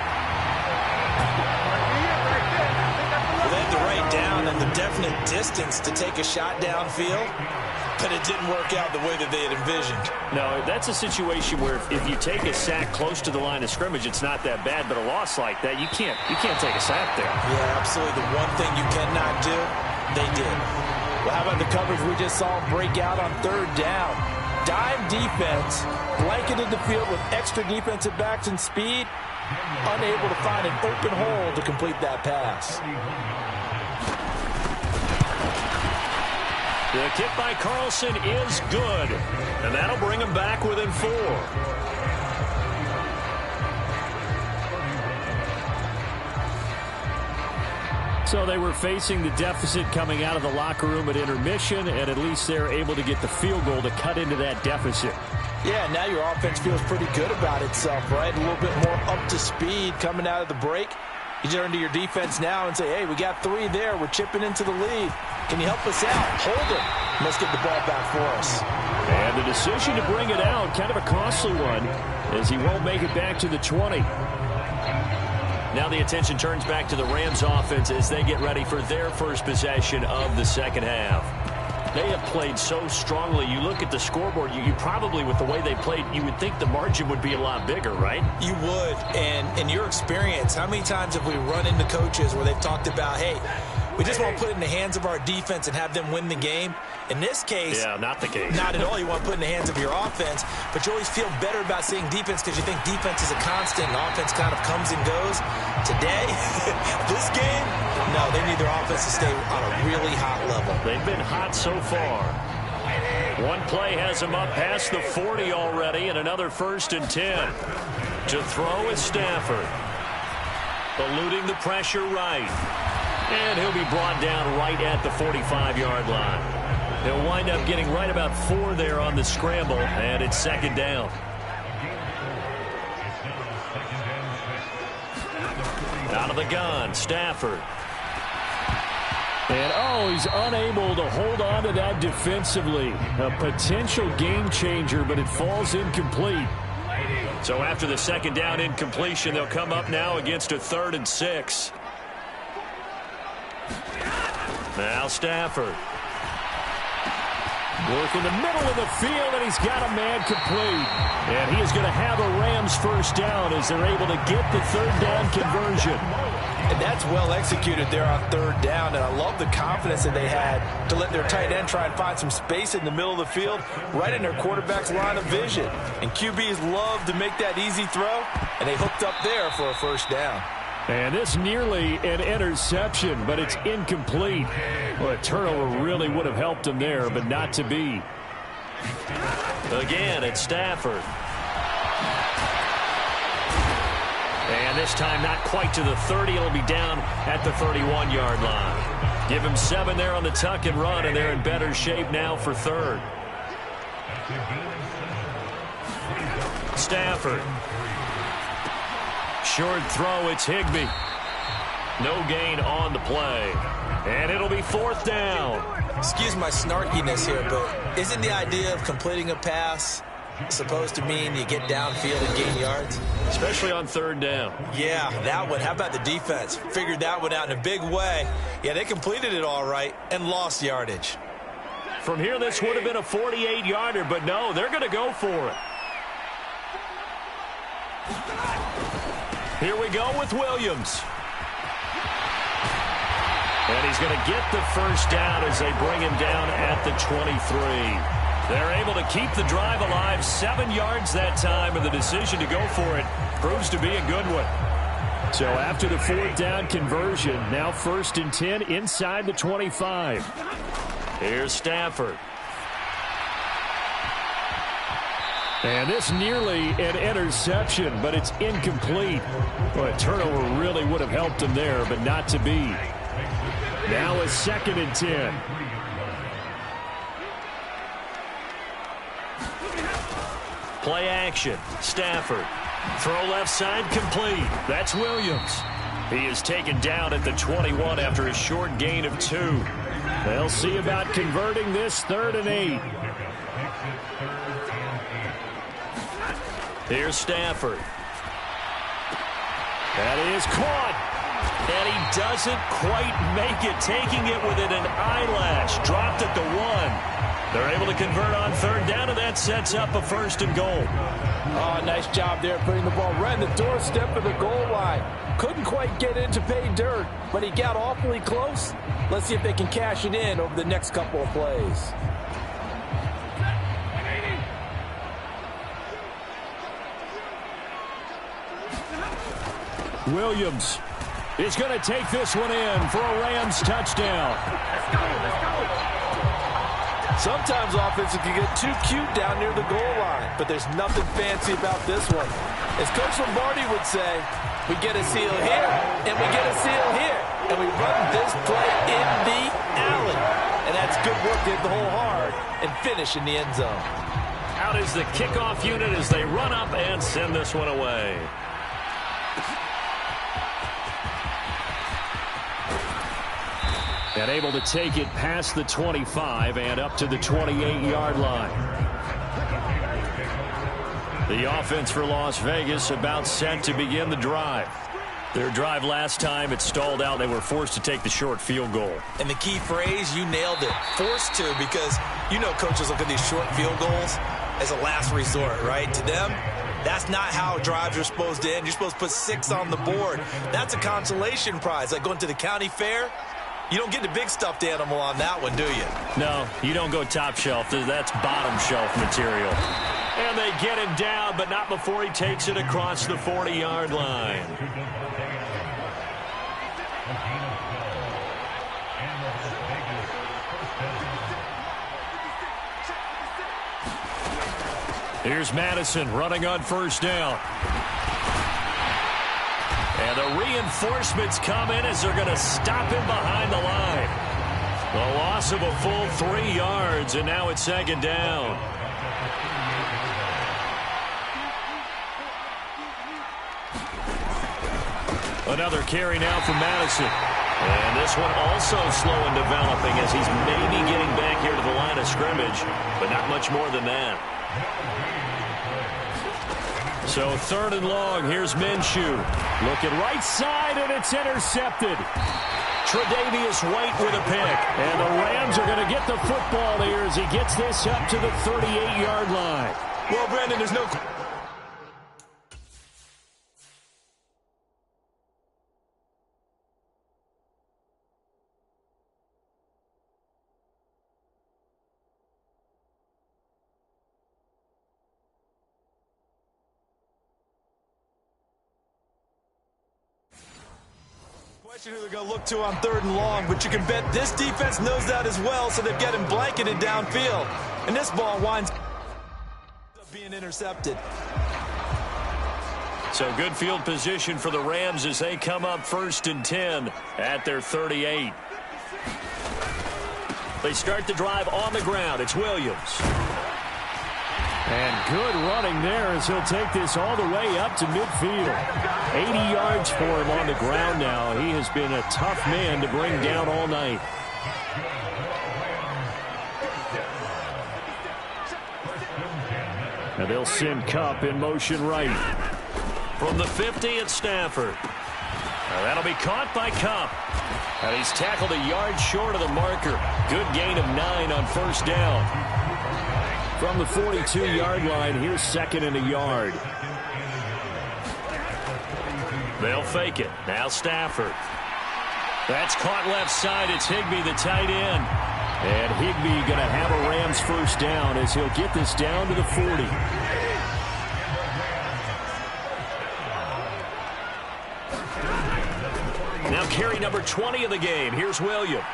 They had the right down and the definite distance to take a shot downfield, but it didn't work out the way that they had envisioned. No, that's a situation where if you take a sack close to the line of scrimmage, it's not that bad. But a loss like that, you can't take a sack there. Yeah, absolutely. The one thing you cannot do, they did. Well, how about the coverage we just saw break out on third down? Dime defense, blanketed the field with extra defensive backs and speed, unable to find an open hole to complete that pass. The kick by Carlson is good, and that'll bring him back within 4. So they were facing the deficit coming out of the locker room at intermission, and at least they're able to get the field goal to cut into that deficit. Yeah, now your offense feels pretty good about itself, right? A little bit more up to speed coming out of the break. You turn to your defense now and say, hey, we got 3 there. We're chipping into the lead. Can you help us out? Hold it. Let's get the ball back for us. And the decision to bring it out, kind of a costly one, as he won't make it back to the 20. Now the attention turns back to the Rams offense as they get ready for their first possession of the second half. They have played so strongly. You look at the scoreboard, you probably, with the way they played, you would think the margin would be a lot bigger, right? You would. And in your experience, how many times have we run into coaches where they've talked about, hey, we just want to put it in the hands of our defense and have them win the game? In this case, yeah, not the case. Not at all. You want to put it in the hands of your offense, but you always feel better about seeing defense because you think defense is a constant and offense kind of comes and goes. Today, this game, no, they need their offense to stay on a really hot level. They've been hot so far. One play has them up past the 40 already, and another 1st and 10. To throw is Stafford. Eluding the pressure right. And he'll be brought down right at the 45-yard line. He'll wind up getting right about 4 there on the scramble, and it's second down. Out of the gun, Stafford. And, he's unable to hold on to that defensively. A potential game changer, but it falls incomplete. So after the second down incompletion, they'll come up now against a 3rd and 6. Now Stafford. Work in the middle of the field, and he's got a man complete. And he is going to have a Rams first down as they're able to get the 3rd down conversion. And that's well executed there on 3rd down. And I love the confidence that they had to let their tight end try and find some space in the middle of the field, right in their quarterback's line of vision. And QBs love to make that easy throw, and they hooked up there for a first down. And this nearly an interception, but it's incomplete. Well, a turnover really would have helped him there, but not to be. Again, it's Stafford. And this time not quite to the 30. It'll be down at the 31-yard line. Give him 7 there on the tuck and run, and they're in better shape now for third. Stafford. Short throw, it's Higbee. No gain on the play. And it'll be 4th down. Excuse my snarkiness here, but isn't the idea of completing a pass supposed to mean you get downfield and gain yards? Especially on 3rd down. Yeah, that one. How about the defense? Figured that one out in a big way. Yeah, they completed it all right and lost yardage. From here, this would have been a 48-yarder, but no, they're going to go for it. Here we go with Williams. And he's going to get the first down as they bring him down at the 23. They're able to keep the drive alive, 7 yards that time, and the decision to go for it proves to be a good one. So after the 4th down conversion, now 1st and 10 inside the 25. Here's Stafford. And this nearly an interception, but it's incomplete. Well, a turnover really would have helped him there, but not to be. Now a 2nd and 10. Play action. Stafford. Throw left side complete. That's Williams. He is taken down at the 21 after a short gain of 2. They'll see about converting this 3rd and 8. Here's Stafford. That is caught. And he doesn't quite make it, taking it within an eyelash. Dropped at the 1. They're able to convert on 3rd down, and that sets up a 1st and goal. Oh, nice job there putting the ball right in the doorstep of the goal line. Couldn't quite get in to pay dirt, but he got awfully close. Let's see if they can cash it in over the next couple of plays. Williams is going to take this one in for a Rams touchdown. Let's go. Sometimes offenses can get too cute down near the goal line, but there's nothing fancy about this one. As Coach Lombardi would say, we get a seal here, and we get a seal here, and we run this play in the alley. And that's good work to hit the hole hard and finish in the end zone. Out is the kickoff unit as they run up and send this one away. And able to take it past the 25 and up to the 28-yard line. The offense for Las Vegas about set to begin the drive. Their drive last time, it stalled out. They were forced to take the short field goal. And the key phrase, you nailed it, forced to, because you know coaches look at these short field goals as a last resort, right? To them, that's not how drives are supposed to end. You're supposed to put 6 on the board. That's a consolation prize, like going to the county fair. You don't get the big stuffed animal on that one, do you? No, you don't go top shelf. That's bottom shelf material. And they get him down, but not before he takes it across the 40-yard line. Here's Madison running on 1st down. And the reinforcements come in as they're going to stop him behind the line. The loss of a full 3 yards, and now it's 2nd down. Another carry now for Madison. And this one also slow in developing as he's maybe getting back here to the line of scrimmage, but not much more than that. So 3rd and long, here's Minshew. Looking right side, and it's intercepted. Tre'Davious White with a pick. And the Rams are going to get the football here as he gets this up to the 38-yard line. Well, Brandon, there's no... who they're going to look to on 3rd and long, but you can bet this defense knows that as well, so they've got him blanketed downfield. And this ball winds up being intercepted. So good field position for the Rams as they come up 1st and 10 at their 38. They start the drive on the ground. It's Williams. And good running there as he'll take this all the way up to midfield. 80 yards for him on the ground now. He has been a tough man to bring down all night. Now they'll send Kupp in motion right. From the 50, it's Stafford. Now that'll be caught by Kupp. And he's tackled a yard short of the marker. Good gain of 9 on 1st down. From the 42-yard line, here's 2nd and a yard. They'll fake it. Now Stafford. That's caught left side. It's Higbee, the tight end. And Higbee going to have a Rams 1st down as he'll get this down to the 40. Now carry number 20 of the game. Here's Williams.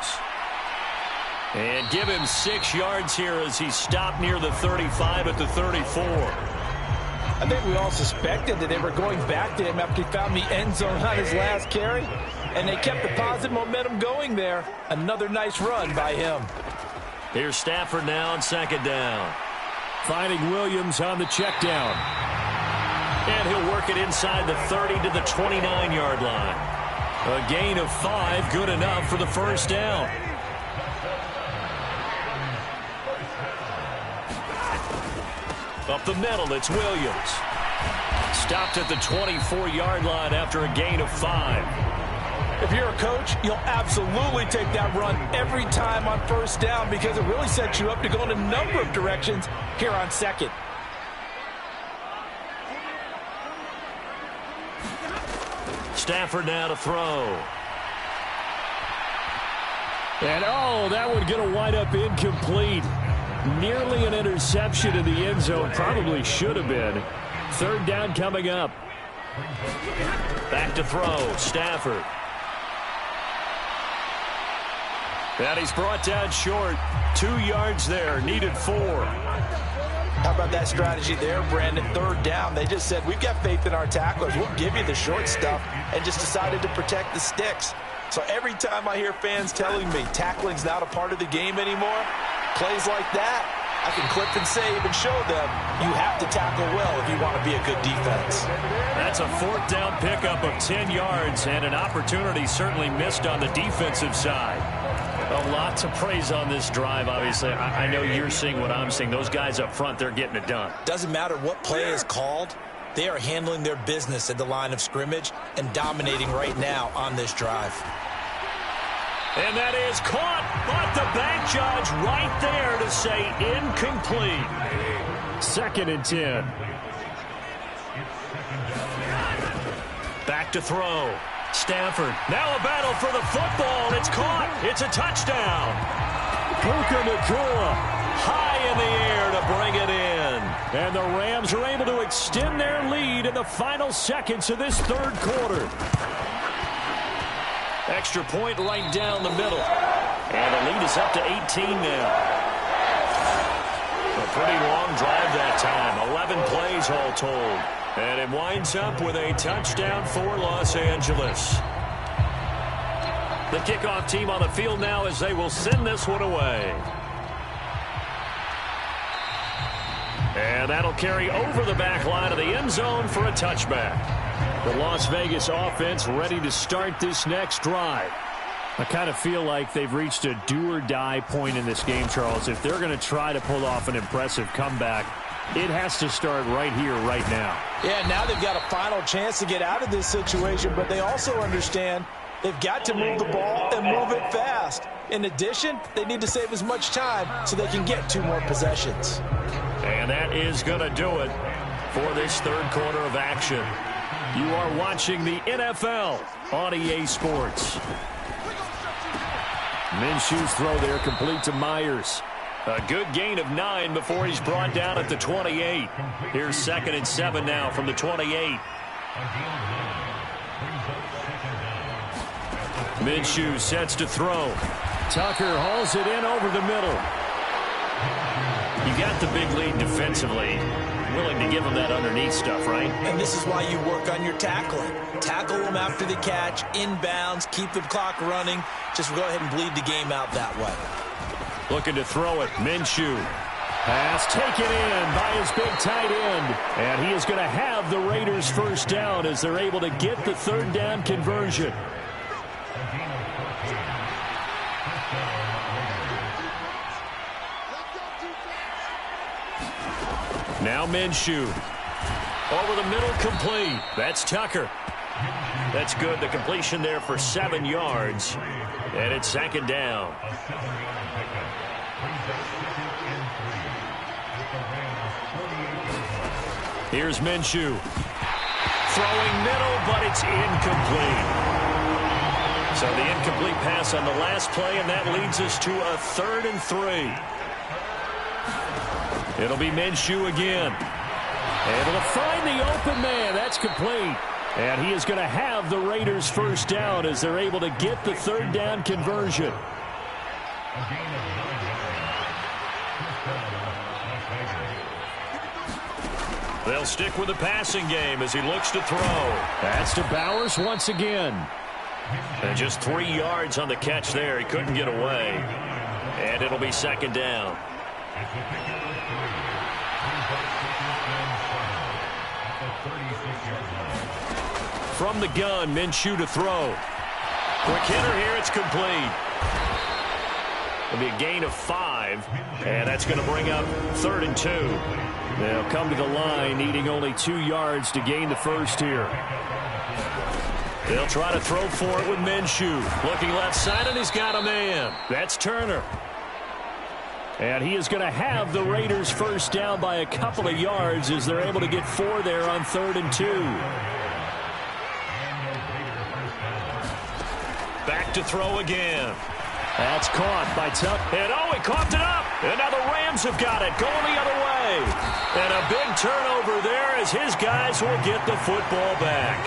And give him 6 yards here as he stopped near the 35 at the 34. I think we all suspected that they were going back to him after he found the end zone on his last carry. And they kept the positive momentum going there. Another nice run by him. Here's Stafford now on 2nd down. Finding Williams on the check down. And he'll work it inside the 30 to the 29-yard line. A gain of 5, good enough for the 1st down. Up the middle, it's Williams. Stopped at the 24-yard line after a gain of 5. If you're a coach, you'll absolutely take that run every time on 1st down because it really sets you up to go in a number of directions here on 2nd. Stafford now to throw. And, oh, that one going to wind up incomplete. Nearly an interception in the end zone. Probably should have been. 3rd down coming up. Back to throw. Stafford. And he's brought down short. 2 yards there. Needed 4. How about that strategy there, Brandon? 3rd down. They just said, we've got faith in our tacklers. We'll give you the short stuff, and just decided to protect the sticks. So every time I hear fans telling me tackling's not a part of the game anymore, plays like that, I can clip and save and show them you have to tackle well if you want to be a good defense. That's a 4th down pickup of 10 yards and an opportunity certainly missed on the defensive side. A lot to praise on this drive, obviously. I know you're seeing what I'm seeing. Those guys up front, they're getting it done. Doesn't matter what play is called. They are handling their business at the line of scrimmage and dominating right now on this drive. And that is caught, but the bank judge right there to say incomplete. 2nd and 10. Back to throw. Stafford. Now a battle for the football. It's caught. It's a touchdown. Puka Nacua high in the air to bring it in. And the Rams are able to extend their lead in the final seconds of this 3rd quarter. Extra point right down the middle. And the lead is up to 18 now. A pretty long drive that time. 11 plays all told. And it winds up with a touchdown for Los Angeles. The kickoff team on the field now as they will send this one away. And that'll carry over the back line of the end zone for a touchback. The Las Vegas offense ready to start this next drive. I kind of feel like they've reached a do-or-die point in this game, Charles. If they're going to try to pull off an impressive comeback, it has to start right here, right now. Yeah, now they've got a final chance to get out of this situation, but they also understand they've got to move the ball and move it fast. In addition, they need to save as much time so they can get 2 more possessions. And that is going to do it for this 3rd quarter of action. You are watching the NFL on EA Sports. Minshew's throw there complete to Myers. A good gain of 9 before he's brought down at the 28. Here's 2nd and 7 now from the 28. Minshew sets to throw. Tucker hauls it in over the middle. You got the big lead defensively. willing to give them that underneath stuff, right? And this is why you work on your tackling. Tackle them after the catch, inbounds, keep the clock running. Just go ahead and bleed the game out that way. Looking to throw it. Minshew. Pass taken in by his big tight end. And he is going to have the Raiders first down as they're able to get the third down conversion. Now Minshew. Over the middle, complete. That's Tucker. That's good. The completion there for 7 yards. And it's second down. Here's Minshew. Throwing middle, but it's incomplete. So the incomplete pass on the last play, and that leads us to a 3rd and 3. It'll be Minshew again. Able to find the open man. That's complete. And he is going to have the Raiders first down as they're able to get the third down conversion. They'll stick with the passing game as he looks to throw. That's to Bowers once again. And just 3 yards on the catch there. He couldn't get away. And it'll be second down. From the gun, Minshew to throw. Quick hitter here, it's complete. It'll be a gain of 5, and that's going to bring up 3rd and 2. They'll come to the line, needing only 2 yards to gain the first here. They'll try to throw for it with Minshew. Looking left side, and he's got a man. That's Turner. And he is going to have the Raiders first down by a couple of yards as they're able to get 4 there on 3rd and 2. Back to throw again. That's caught by Tuck. And he coughed it up. And now the Rams have got it, going the other way. And a big turnover there as his guys will get the football back.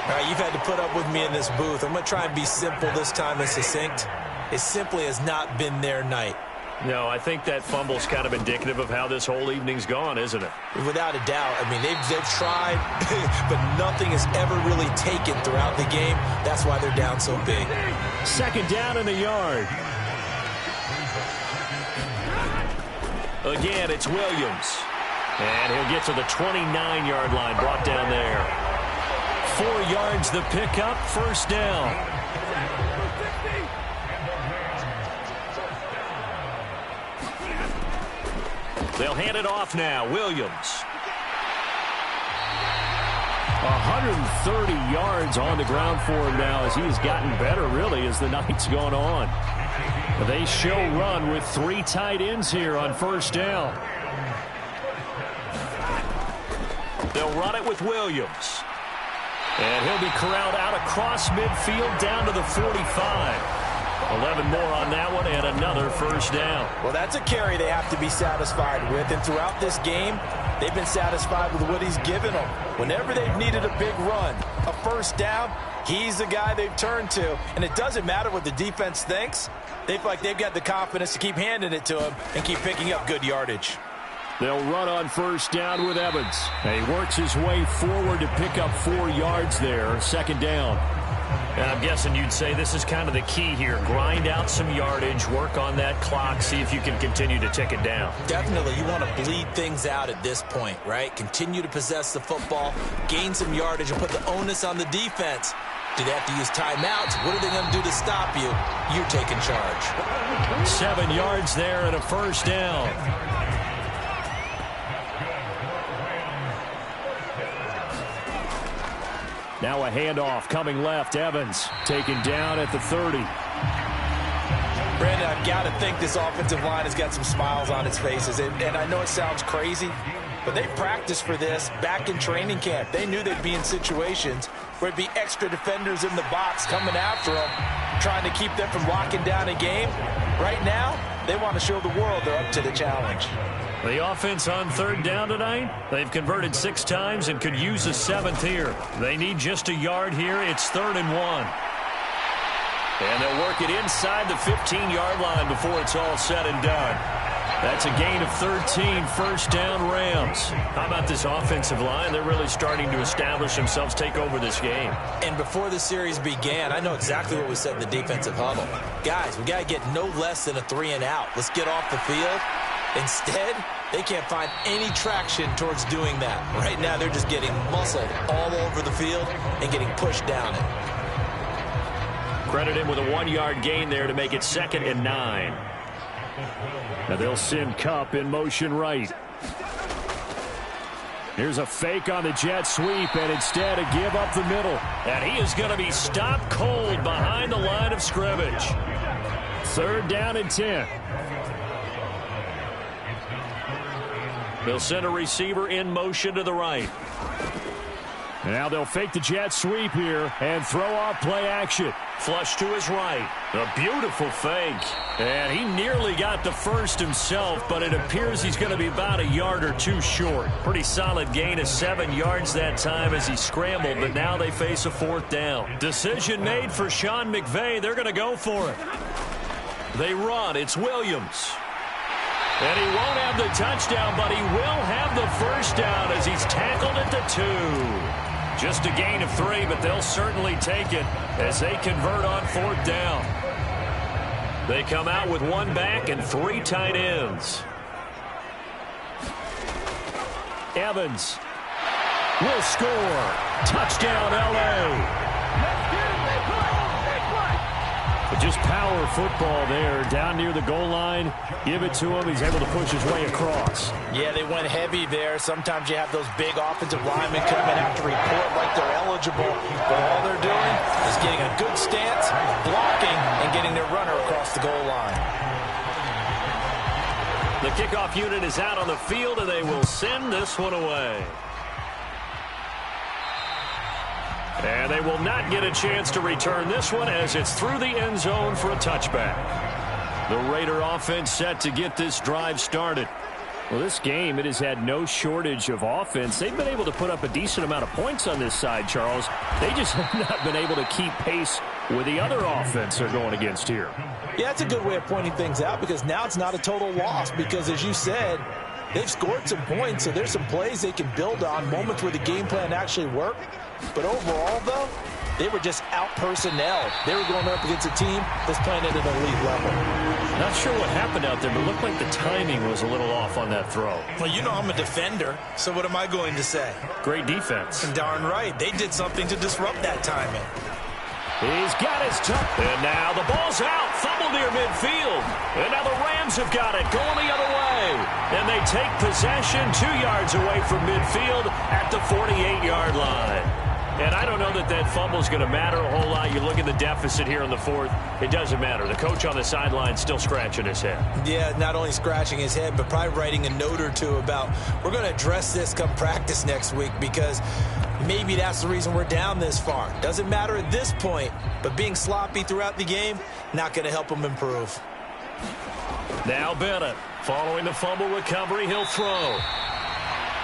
All right, you've had to put up with me in this booth. I'm going to try and be simple this time and succinct. It simply has not been their night. No, I think that fumble's kind of indicative of how this whole evening's gone, isn't it? Without a doubt. I mean, they've tried, but nothing has ever really taken throughout the game. That's why they're down so big. Second down in the yard. Again, it's Williams. And he'll get to the 29-yard line, brought down there. 4 yards the pickup, first down. They'll hand it off now. Williams. 130 yards on the ground for him now as he has gotten better, really, as the night's gone on. They show run with 3 tight ends here on first down. They'll run it with Williams. And he'll be corralled out across midfield down to the 45. 11 more on that one, and another first down. Well, that's a carry they have to be satisfied with, and throughout this game, they've been satisfied with what he's given them. Whenever they've needed a big run, a first down, he's the guy they've turned to. And it doesn't matter what the defense thinks. They feel like they've got the confidence to keep handing it to him and keep picking up good yardage. They'll run on first down with Evans. And he works his way forward to pick up 4 yards there, second down. And I'm guessing you'd say this is kind of the key here. Grind out some yardage, work on that clock, see if you can continue to tick it down. Definitely. You want to bleed things out at this point, right? Continue to possess the football, gain some yardage, and put the onus on the defense. Do they have to use timeouts? What are they going to do to stop you? You're taking charge. 7 yards there and a first down. Now a handoff coming left. Evans taken down at the 30. Brandon, I've got to think this offensive line has got some smiles on its faces. And I know it sounds crazy, but they practiced for this back in training camp. They knew they'd be in situations where it'd be extra defenders in the box coming after them, trying to keep them from locking down a game. Right now, they want to show the world they're up to the challenge. The offense on third down tonight, they've converted 6 times and could use a 7th here. They need just a yard here. It's 3rd and 1. And they'll work it inside the 15-yard line before it's all said and done. That's a gain of 13, first down Rams. How about this offensive line? They're really starting to establish themselves, take over this game. And before the series began, I know exactly what was said in the defensive huddle. Guys, we got to get no less than a 3-and-out. Let's get off the field. Instead, they can't find any traction towards doing that. Right now, they're just getting muscled all over the field and getting pushed down it. Credit him with a 1-yard gain there to make it 2nd and 9. Now they'll send Kupp in motion right. Here's a fake on the jet sweep, and instead a give up the middle. And he is going to be stopped cold behind the line of scrimmage. 3rd down and 10. They'll send a receiver in motion to the right. Now they'll fake the jet sweep here and throw off play action. Flush to his right. A beautiful fake. And he nearly got the first himself, but it appears he's going to be about a yard or two short. Pretty solid gain of 7 yards that time as he scrambled, but now they face a 4th down. Decision made for Sean McVay. They're going to go for it. They run. It's Williams. And he won't have the touchdown, but he will have the first down as he's tackled at the 2. Just a gain of 3, but they'll certainly take it as they convert on 4th down. They come out with 1 back and 3 tight ends. Evans will score. Touchdown, L.A. Just power football there down near the goal line. Give it to him. He's able to push his way across. Yeah, they went heavy there. Sometimes you have those big offensive linemen come and have to report like they're eligible. But all they're doing is getting a good stance, blocking, and getting their runner across the goal line. The kickoff unit is out on the field, and they will send this one away. And they will not get a chance to return this one as it's through the end zone for a touchback. The Raider offense set to get this drive started. Well, this game, it has had no shortage of offense. They've been able to put up a decent amount of points on this side, Charles. They just have not been able to keep pace with the other offense they're going against here. Yeah, that's a good way of pointing things out because now it's not a total loss because, as you said, they've scored some points, so there's some plays they can build on, moments where the game plan actually worked. But overall, though, they were just out-personnel. They were going up against a team that's playing at an elite level. Not sure what happened out there, but it looked like the timing was a little off on that throw. Well, you know I'm a defender, so what am I going to say? Great defense. And darn right. They did something to disrupt that timing. He's got his touch. And now the ball's out. Fumble near midfield. And now the Rams have got it going the other way. And they take possession 2 yards away from midfield at the 48-yard line. And I don't know that that fumble is going to matter a whole lot. You look at the deficit here in the 4th. It doesn't matter. The coach on the sideline still scratching his head. Yeah, not only scratching his head, but probably writing a note or two about we're going to address this come practice next week because maybe that's the reason we're down this far. Doesn't matter at this point, but being sloppy throughout the game, not going to help him improve. Now Bennett, following the fumble recovery, he'll throw.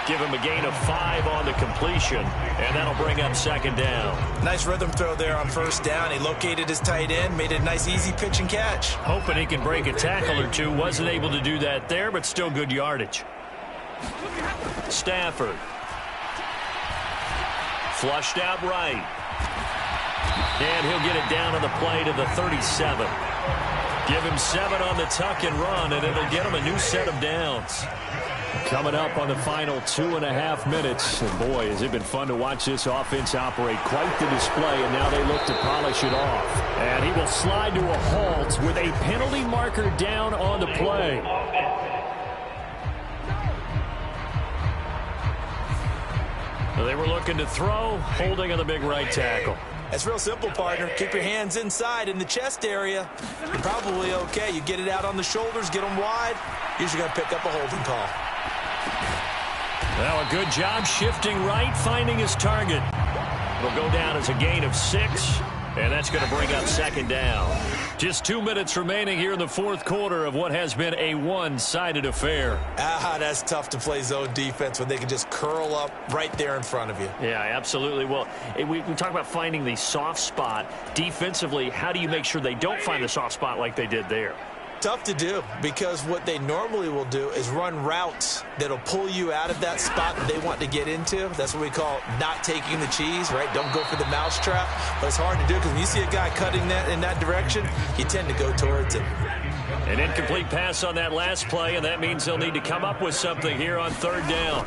Give him a gain of 5 on the completion, and that'll bring up 2nd down. Nice rhythm throw there on 1st down. He located his tight end, made a nice easy pitch and catch. Hoping he can break a tackle or two. Wasn't able to do that there, but still good yardage. Stafford. Flushed out right. And he'll get it down on the play to the 37. Give him 7 on the tuck and run, and it'll get him a new set of downs. Coming up on the final 2.5 minutes. And boy, has it been fun to watch this offense operate. Quite the display, and now they look to polish it off. And he will slide to a halt with a penalty marker down on the play. They were looking to throw, holding on the big right tackle. That's real simple, partner. Keep your hands inside in the chest area. You're probably okay. You get it out on the shoulders, get them wide. Usually going to pick up a holding call. Well, a good job shifting right, finding his target. It'll go down as a gain of 6, and that's going to bring up 2nd down. Just 2 minutes remaining here in the 4th quarter of what has been a one-sided affair. That's tough to play zone defense when they can just curl up right there in front of you. Yeah, absolutely. Well, we talk about finding the soft spot. Defensively, how do you make sure they don't find the soft spot like they did there? Tough to do, because what they normally will do is run routes that'll pull you out of that spot that they want to get into. That's what we call not taking the cheese, right? Don't go for the mousetrap. But it's hard to do because when you see a guy cutting that in that direction, you tend to go towards him. An incomplete pass on that last play, and that means they'll need to come up with something here on third down.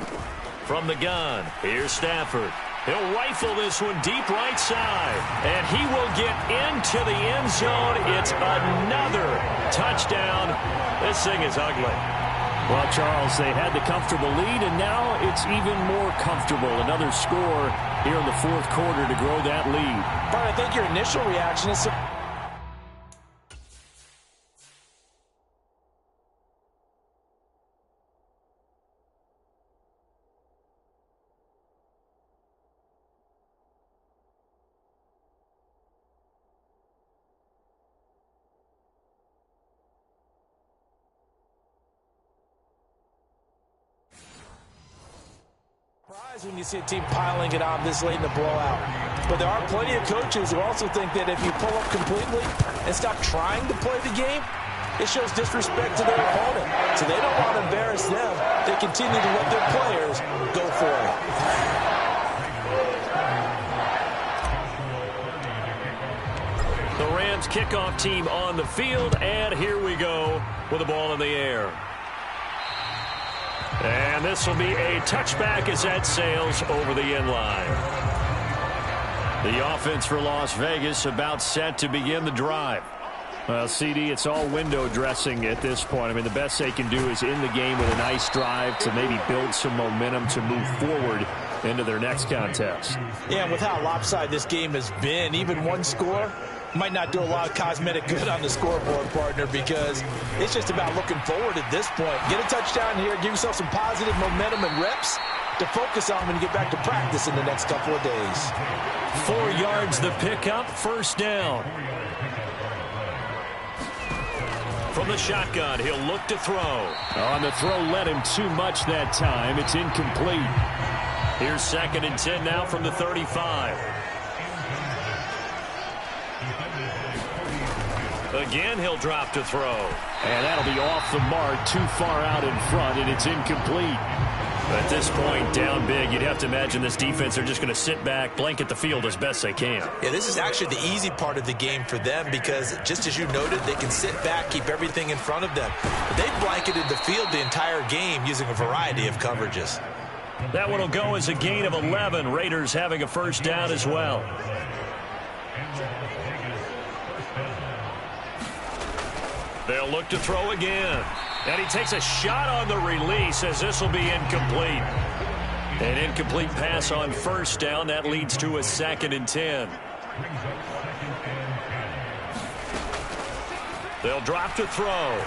From the gun, here's Stafford. He'll rifle this one deep right side, and he will get into the end zone. It's another touchdown. This thing is ugly. Well, Charles, they had the comfortable lead, and now it's even more comfortable. Another score here in the fourth quarter to grow that lead. But I think your initial reaction is... when you see a team piling it on this late in the blowout. But there are plenty of coaches who also think that if you pull up completely and stop trying to play the game, it shows disrespect to their opponent. So they don't want to embarrass them. They continue to let their players go for it. The Rams kickoff team on the field, and here we go with the ball in the air. And this will be a touchback as that sails over the end line. The offense for Las Vegas about set to begin the drive. Well, CD, it's all window dressing at this point. I mean, the best they can do is in the game with a nice drive to maybe build some momentum to move forward into their next contest. Yeah, and with how lopsided this game has been, even one score might not do a lot of cosmetic good on the scoreboard, partner, because it's just about looking forward at this point. Get a touchdown here, give yourself some positive momentum and reps to focus on when you get back to practice in the next couple of days. 4 yards the pickup, first down. From the shotgun, he'll look to throw. On the throw led him too much that time. It's incomplete. Here's 2nd and 10 now from the 35. Again, he'll drop to throw. And that'll be off the mark, too far out in front, and it's incomplete. At this point, down big, you'd have to imagine this defense are just going to sit back, blanket the field as best they can. Yeah, this is actually the easy part of the game for them because, just as you noted, they can sit back, keep everything in front of them. But they've blanketed the field the entire game using a variety of coverages. That one will go as a gain of 11. Raiders having a first down as well. They'll look to throw again. And he takes a shot on the release as this will be incomplete. An incomplete pass on first down. That leads to a 2nd and 10. They'll drop to throw.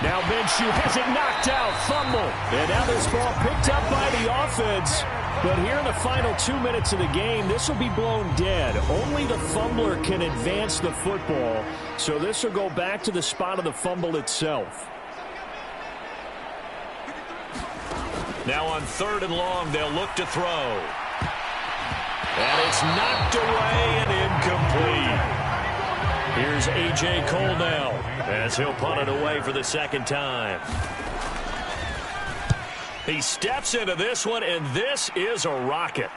Now Minshew has it knocked out. Fumble. And now this ball picked up by the offense. But here in the final 2 minutes of the game, this will be blown dead. Only the fumbler can advance the football. So this will go back to the spot of the fumble itself. Now on 3rd and long, they'll look to throw. And it's knocked away and incomplete. Here's A.J. Cole now as he'll punt it away for the 2nd time. He steps into this one, and this is a rocket.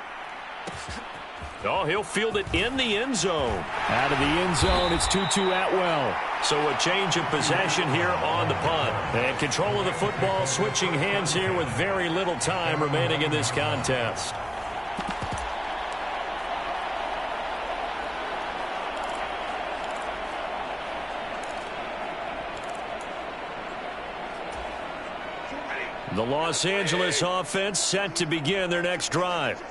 Oh, he'll field it in the end zone. Out of the end zone, it's Tutu Atwell. So a change of possession here on the punt. And control of the football switching hands here with very little time remaining in this contest. The Los Angeles offense set to begin their next drive.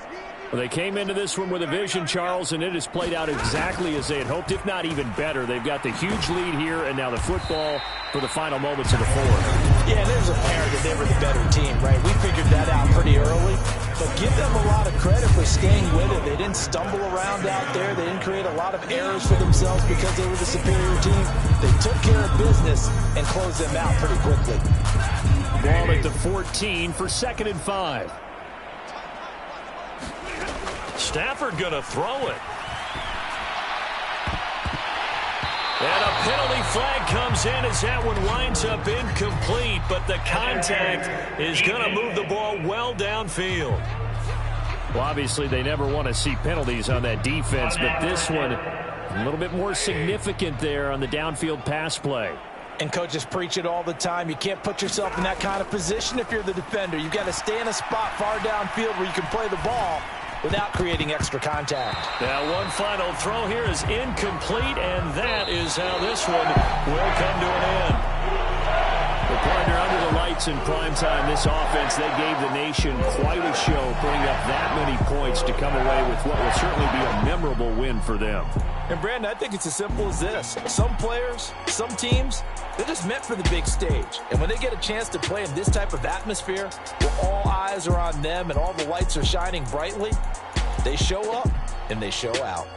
Well, they came into this one with a vision, Charles, and it has played out exactly as they had hoped, if not even better. They've got the huge lead here, and now the football for the final moments of the fourth. Yeah, there's a pair that they were the better team, right? We figured that out pretty early, but give them a lot of credit for staying with it. They didn't stumble around out there. They didn't create a lot of errors for themselves because they were the superior team. They took care of business and closed them out pretty quickly. Ball at the 14 for 2nd and 5. Stafford going to throw it. And a penalty flag comes in as that one winds up incomplete, but the contact is going to move the ball well downfield. Well, obviously, they never want to see penalties on that defense, but this one a little bit more significant there on the downfield pass play. And coaches preach it all the time. You can't put yourself in that kind of position if you're the defender. You've got to stay in a spot far downfield where you can play the ball without creating extra contact. Now one final throw here is incomplete, and that is how this one will come to an end. The partner under the lights in prime time, this offense, they gave the nation quite a show, putting up that many points to come away with what will certainly be a memorable win for them. And Brandon, I think it's as simple as this. Some players, some teams, they're just meant for the big stage. And when they get a chance to play in this type of atmosphere, where all eyes are on them and all the lights are shining brightly, they show up and they show out.